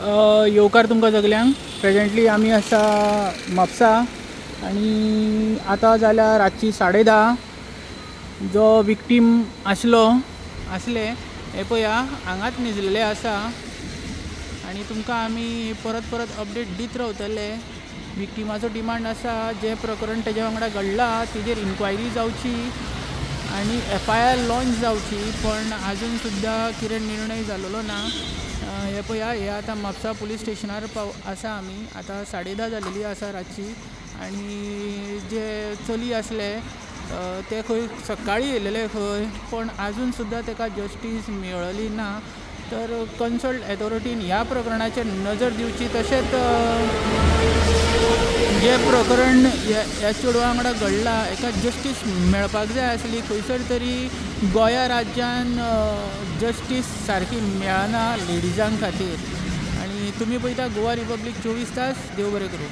येवकार तुमकां सगल्यांक प्रेजेंटली आमी आसा म्हापसा आनी आतां जाल्यार रातची 10:30 जो विक्टीम आसले हे पळया हांगाच न्हिजलेले आसा आनी तुमकां आमी परत परत अपडेट दीत रावतले। विक्टिमाचो डिमांड आसा जे प्रकरण तेजे वांगडा घडलां तेजेर इन्क्वायरी जावची आनी FIR लॉन्च जावची, पण आजून सुद्दां कितें निर्णय जाल्लो ना। हे पळया हे आतां म्हापसा पुलीस स्टेशनार आसा आमी, आतां 10:30 जालेली आसा रातची आनी जे चली आसले ते खंय सकाळीं येयलेले खंय, पण आजून सुद्दां ताका जस्टीस मेळ्ळी ना। तर कन्सर्न एथॉरिटीन ह्या प्रकरणाचेर नजर दिवची, तशेंच जे प्रकरण ह्या चेडवा वांगडा घडलां हाका जस्टीस मेळपाक जाय आसली। खंयसर तरी गोंया राज्यान जस्टीस सारकी मेळना लेडिजां खातीर। आनी तुमी पळयता गोवा रिपब्लीक 24 तास। देव बरें करूं।